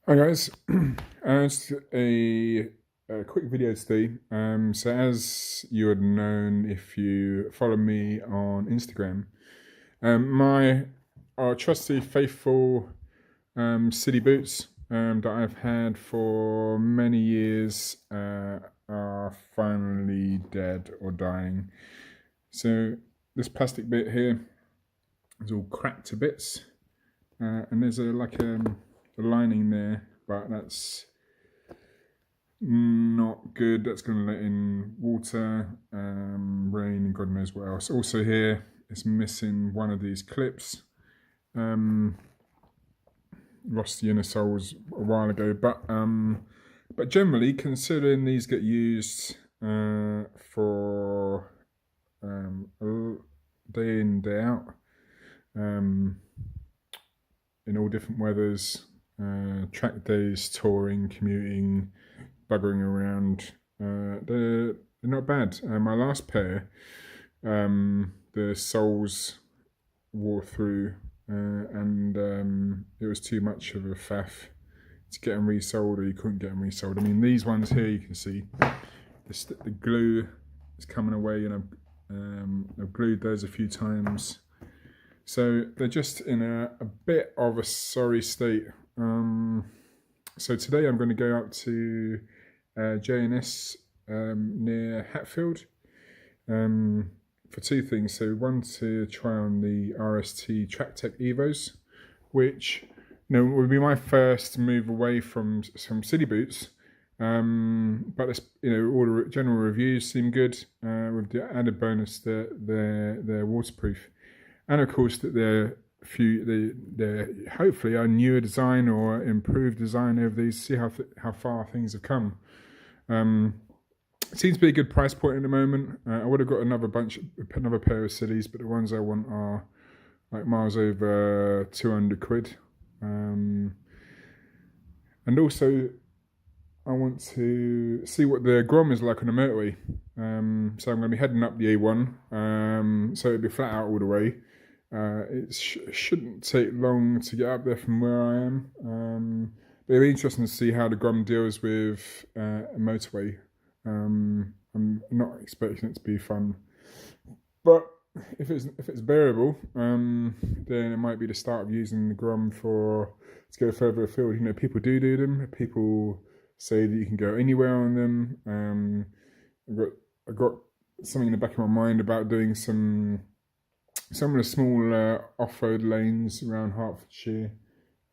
Hi guys, just a quick video today. So as you had known if you follow me on Instagram, our trusty faithful city boots that I've had for many years are finally dead or dying. So this plastic bit here is all cracked to bits, and there's a lining there, but that's not good. That's going to let in water, rain, and God knows what else. Also here, it's missing one of these clips. Lost the inner soles a while ago, but generally, considering these get used for day in, day out, in all different weathers, track days, touring, commuting, buggering around, they're not bad. My last pair, the soles wore through, and it was too much of a faff to get them resold, or you couldn't get them resold. I mean, these ones here, you can see the glue is coming away, and I've glued those a few times. So they're just in a bit of a sorry state. So today I'm going to go out to J&S near Hatfield for two things. So one, to try on the RST TrackTech Evos, which would be my first move away from some city boots. But it's, all the general reviews seem good, with the added bonus that they're waterproof, and of course that they're hopefully a newer design or improved design over these. See how far things have come. It seems to be a good price point at the moment. I would have got another pair of Citys, but the ones I want are like miles over 200 quid. And also I want to see what the Grom is like on the motorway. So I'm going to be heading up the A1, so it'll be flat out all the way. It shouldn't take long to get up there from where I am, but it'll be interesting to see how the Grom deals with a motorway. I'm not expecting it to be fun, but if it's bearable, then it might be the start of using the Grom to go further afield. People do them. People say that you can go anywhere on them. I've got something in the back of my mind about doing some of the small off-road lanes around Hertfordshire,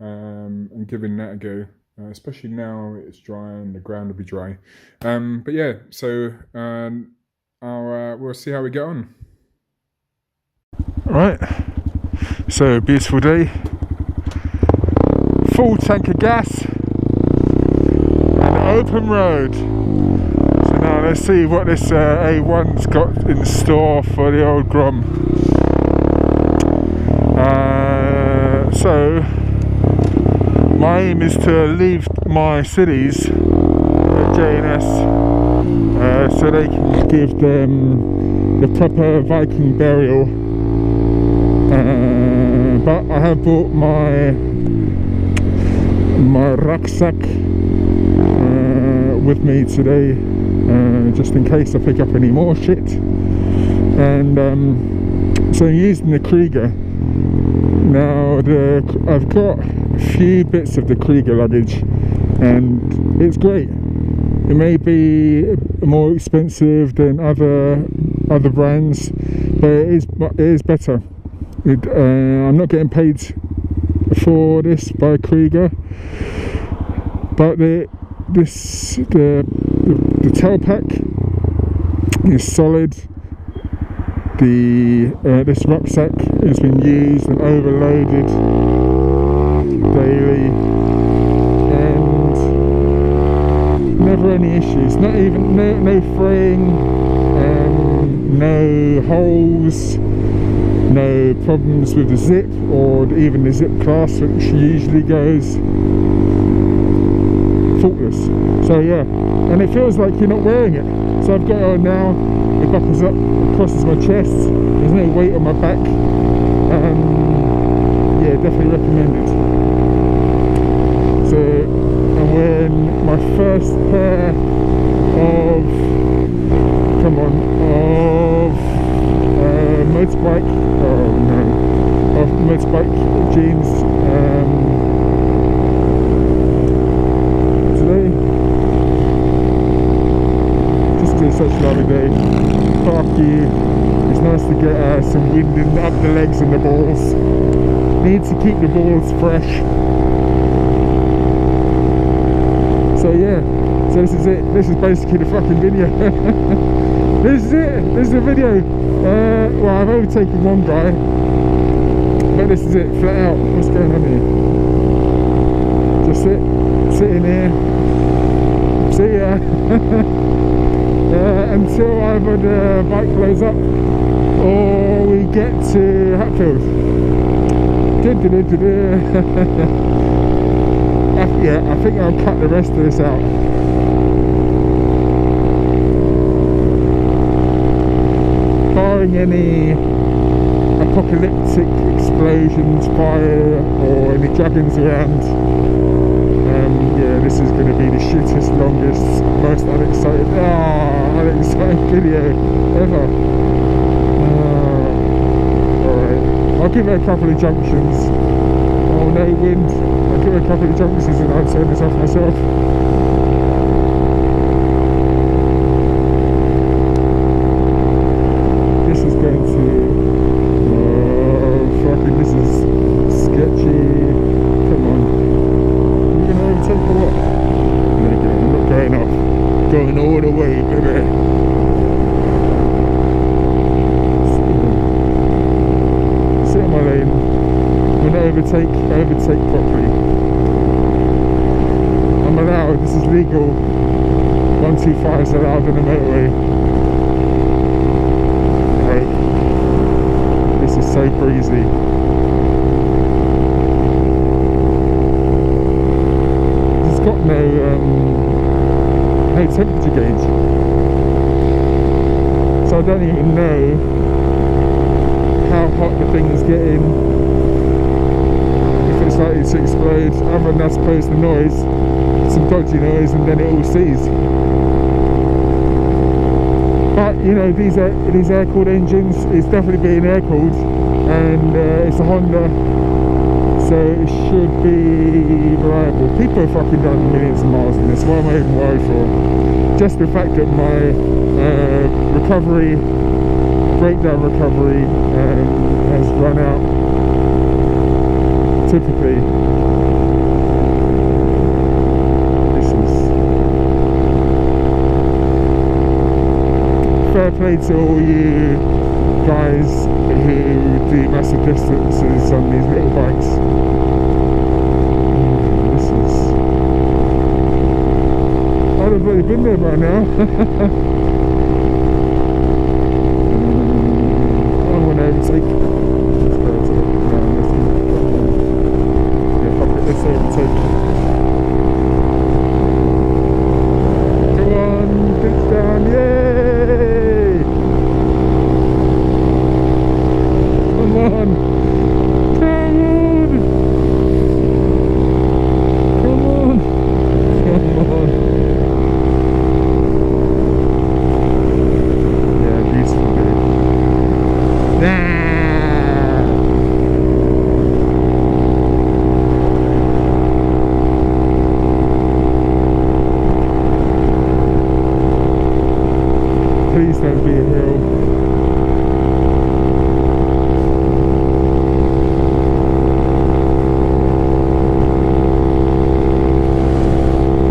and giving that a go, especially now it's dry and the ground will be dry. But yeah, so we'll see how we get on. Right, so beautiful day, full tank of gas, and open road. So now let's see what this A1's got in store for the old Grom. So my aim is to leave my Citys at J&S, so they can give them the proper Viking burial. But I have brought my rucksack with me today, just in case I pick up any more shit. And so I'm using the Krieger. Now I've got a few bits of the Krieger luggage, and it's great. It may be more expensive than other brands, but it is better. I'm not getting paid for this by Krieger, but the tail pack is solid. This rucksack has been used and overloaded daily, and never any issues. Not even no fraying, no holes, no problems with the zip or even the zip clasp, which usually goes faultless. So yeah, and it feels like you're not wearing it. So I've got it on now. It buckles up, it crosses my chest, there's no weight on my back. Yeah, definitely recommended. So need to keep the balls fresh. So yeah, so this is it. This is basically the fucking video. This is it. This is the video. Well, I've overtaken one guy, but this is it, flat out. What's going on here? Just sitting here. See ya. Until either the bike blows up or we get to Hatfield. Yeah, I think I'll cut the rest of this out. Barring any apocalyptic explosions, fire, or any dragons around, yeah, this is going to be the shittest, longest, most unexcited video ever. Alright, I'll give it a couple of junctions. Oh no, wind. I'll give it a couple of junctions and I'll turn this off myself. This is going to... fucking, this is sketchy. Come on. You're going to overtake or what? No, I'm not going off. Going all the way, baby. Sit in my lane. When I overtake properly. I'm allowed, this is legal. 125 is allowed on the motorway. Right. This is so breezy. It's got no temperature gauge. So I don't even know how hot the thing is getting. It's likely to explode, other than I suppose the noise, some dodgy noise, and then it all seizes. But you know, these air-cooled engines, it's definitely being air-cooled, and it's a Honda, so it should be reliable. People have fucking done millions of miles in this. What am I even worried for? Just the fact that my breakdown recovery has run out. Typically, this is fair play to all you guys who do massive distances on these little bikes. This is... I'd have already been there by now. I'm going to overtake. Come on, pitch down, yay! Come on! Come on! Yeah, beautiful dude. Please don't be a hill.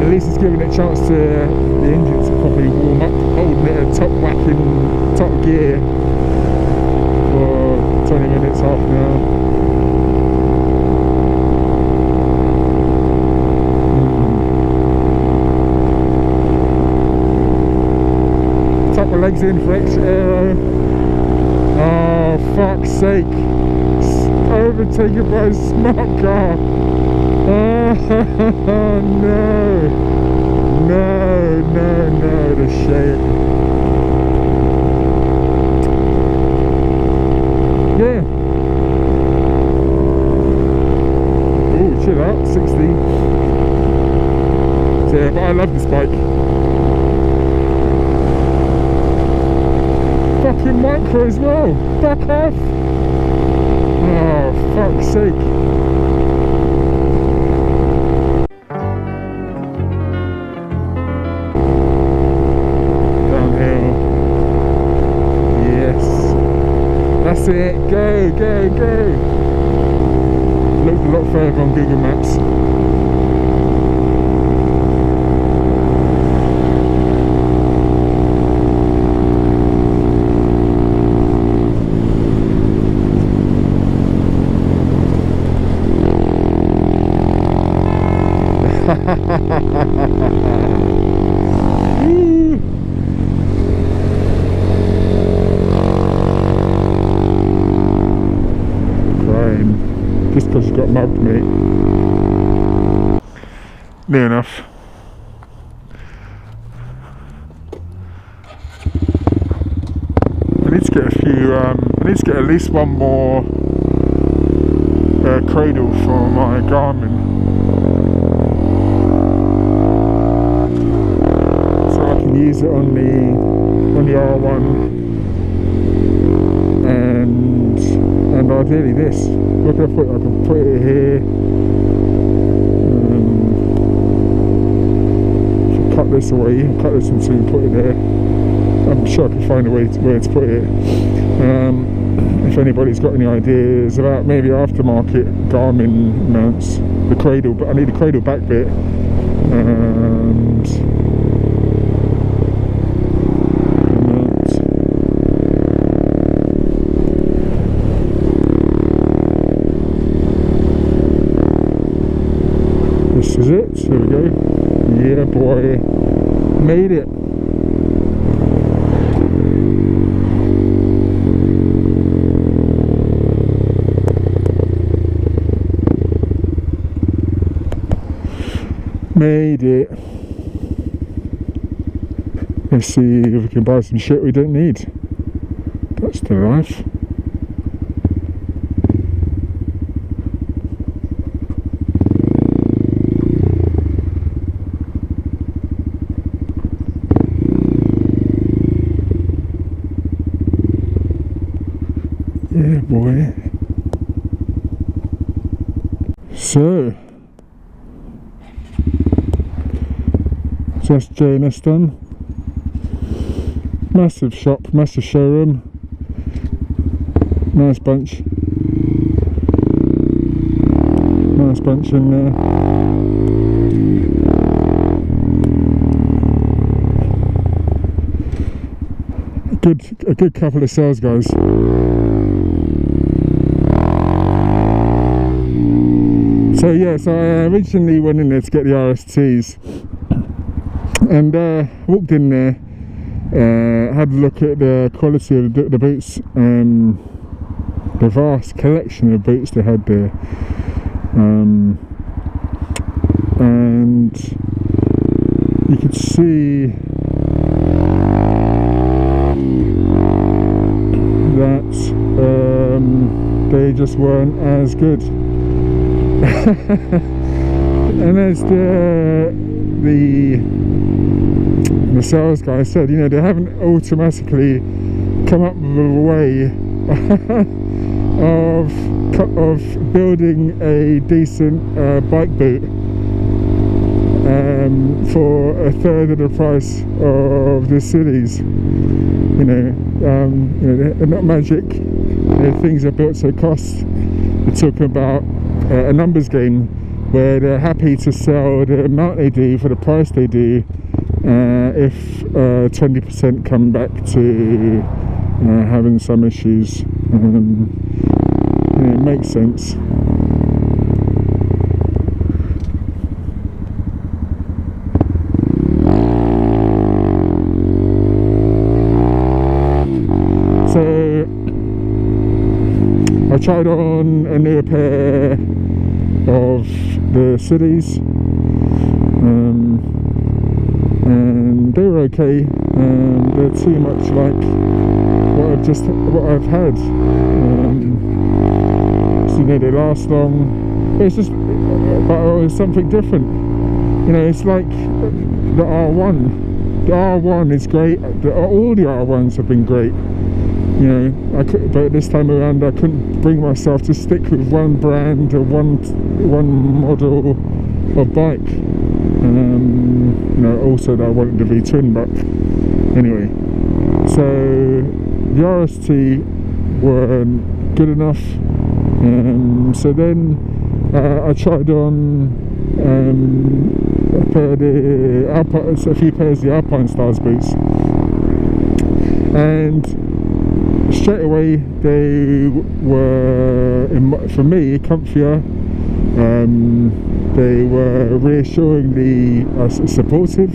At least it's giving it a chance to the engine to probably warm up, holding it at top gear for 20 minutes, half an hour. Legs in for extra aero. Oh, fuck's sake. Overtaken by a smart car. Oh, no. No, the shame. Yeah. Ooh, chill out, 60. So, yeah, but I love this bike. Fucking micro as well. Back off. Oh, fuck's sake. Downhill. Yes. That's it. Go. live on Google Maps. Just because you got mugged, mate. Near enough. I need to get a few. I need to get at least one more cradle for my Garmin, so I can use it on the R1, and ideally this. Look, I can put it here. Cut this away, cut this in two and put it there. I'm sure I can find a way where to put it. If anybody's got any ideas about maybe aftermarket Garmin mounts, the cradle, but I need a cradle back bit, and this is it. Here we go. Yeah, boy, made it. Made it. Let's see if we can buy some shit we don't need. That's the life. Yeah, boy. So, just J&S done. Massive shop, massive showroom. Nice bunch. Nice bunch in there. A good couple of sales guys. So yeah, so I originally went in there to get the RSTs, and walked in there, had a look at the quality of the boots, the vast collection of boots they had there, and you could see that they just weren't as good. And as the sales guy said, you know, they haven't automatically come up with a way of building a decent bike boot for a third of the price of the Sillies. You know, they're not magic. Things are built so cost. We're talking about a numbers game where they're happy to sell the amount they do for the price they do, if 20% come back to having some issues. It makes sense. So I tried on a new pair of the Cities, and they were okay. They're too much like what I've had. So, you know, they last long. It's just, but it's something different. You know, it's like the R1. The R1 is great. All the R1s have been great. You know, but this time around I couldn't bring myself to stick with one brand or one model of bike. You know, also that I wanted the V-twin, but anyway. So the RST weren't good enough. So then I tried on a few pairs of the Alpine Stars boots, and straight away they were, for me, comfier. They were reassuringly supportive.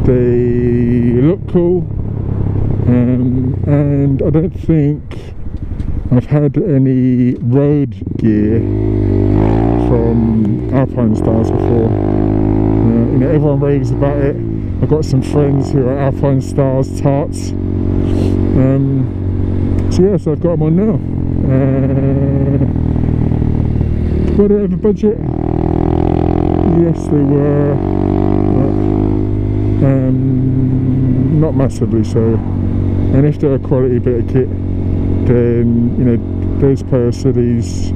They look cool, and I don't think I've had any road gear from Alpine Stars before. You know, everyone raves about it. I've got some friends who are Alpine Stars tarts. So yeah, so I've got them on now. Were they over budget? Yes, they were. Not massively so. And if they're a quality bit of kit, then, you know, those pair of Citys,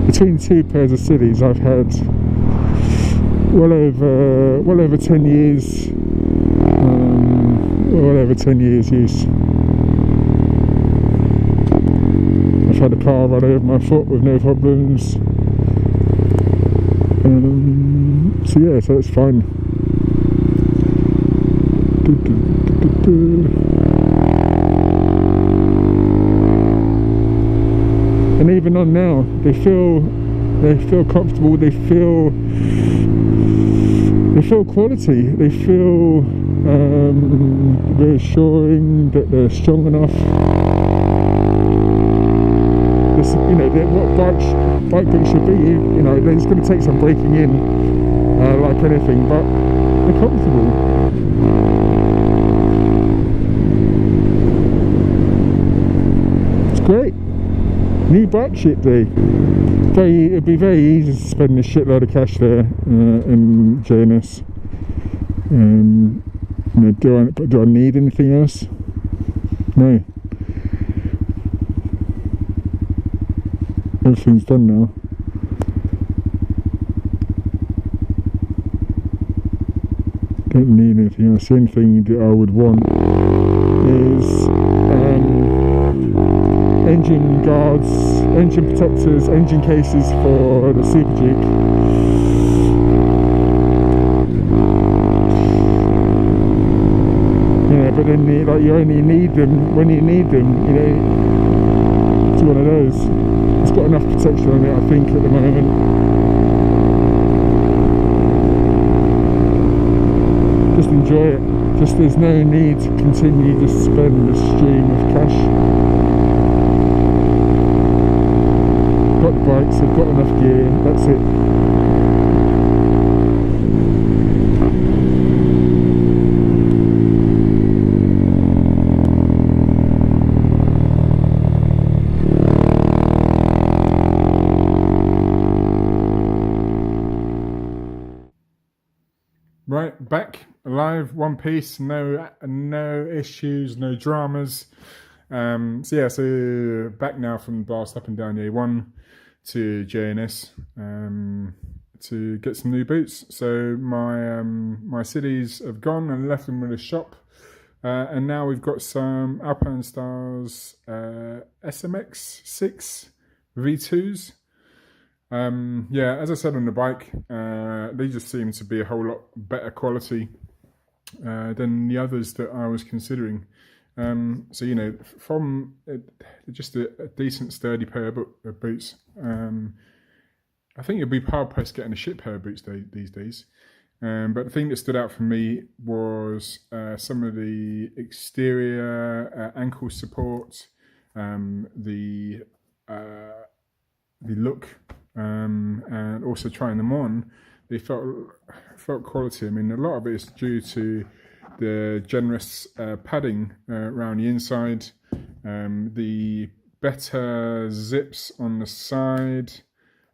between two pairs of Citys, I've had well over 10 years, well over 10 years use. I've had a car run over my foot with no problems. So yeah, so it's fine. And even on now, they feel comfortable. They feel quality. They feel reassuring that they're strong enough. This, you know, what bike boots should be. You know, it's going to take some breaking in, like anything, but they're comfortable. It's great. New bike shit day. It'd be very easy to spend a shitload of cash there in JNS. You know, do I need anything else? No. Everything's done now. Don't need anything else. The only thing that I would want is engine guards, engine protectors, engine cases for the Super Duke. Yeah, but then you only need them when you need them. You know, it's one of those. It's got enough protection on it, I think, at the moment. Just enjoy it. Just there's no need to continue to spend the stream of cash. Got the bikes, I've got enough gear, that's it. Right, back alive, one piece, no issues, no dramas. So yeah, so back now from the blast up and down the A1 to JNS to get some new boots. So my Citys have gone and left them with a shop, and now we've got some Alpine Stars SMX6 V2s. Yeah, as I said on the bike, they just seem to be a whole lot better quality than the others that I was considering. So, you know, from just a decent sturdy pair of boots, I think you'll be hard pressed getting a shit pair of boots these days. But the thing that stood out for me was some of the exterior ankle support, the look, and also trying them on, they felt quality. I mean, a lot of it is due to the generous padding around the inside, the better zips on the side.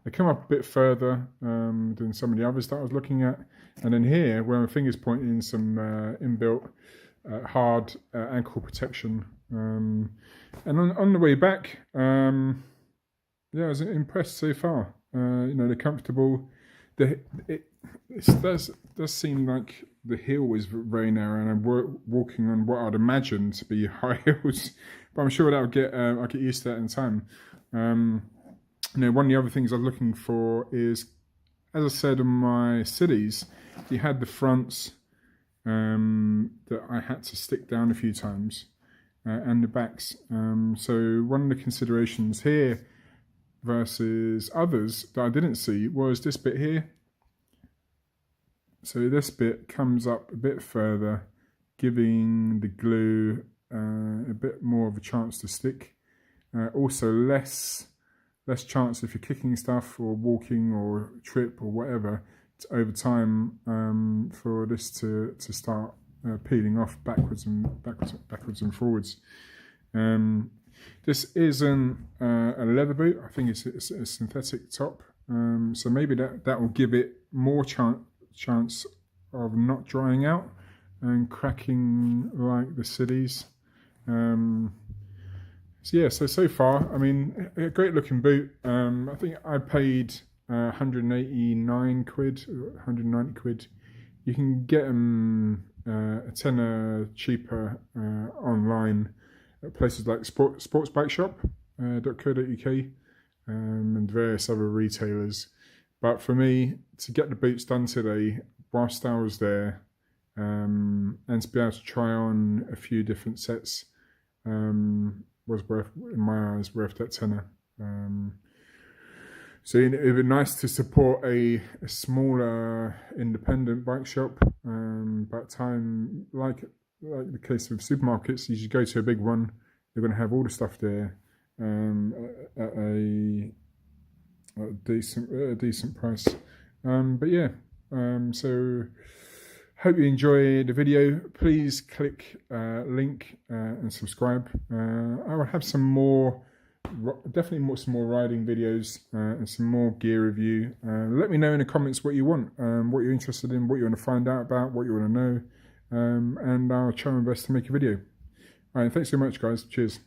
They come up a bit further than some of the others that I was looking at. And then here, where my finger's pointing, some inbuilt hard ankle protection. And on the way back, yeah, I was impressed so far. You know, they're comfortable. It does seem like the heel is very narrow, and I'm walking on what I'd imagine to be high heels. But I'm sure I'll get used to that in time. one of the other things I was looking for is, as I said in my cities, you had the fronts that I had to stick down a few times, and the backs. So one of the considerations here versus others that I didn't see was this bit here. So this bit comes up a bit further, giving the glue a bit more of a chance to stick. Also less chance if you're kicking stuff or walking or trip or whatever over time for this to start peeling off backwards and forwards. This isn't a leather boot. I think it's a synthetic top. So maybe that will give it more chance of not drying out and cracking like the cities. So far, I mean, a great looking boot. I think I paid 189 quid, 190 quid. You can get them a tenner cheaper online at places like sportsbikeshop.co.uk and various other retailers. But for me, to get the boots done today, whilst I was there, and to be able to try on a few different sets, was worth, in my eyes, worth that tenner. So it would be nice to support a smaller independent bike shop. But time, like the case of supermarkets, you should go to a big one. They're going to have all the stuff there at a decent price. So hope you enjoy the video. Please click link and subscribe. I will have some more, definitely some more riding videos and some more gear review. Let me know in the comments what you want, what you're interested in, what you want to find out about, what you want to know, and I'll try my best to make a video. All right, thanks so much, guys. Cheers.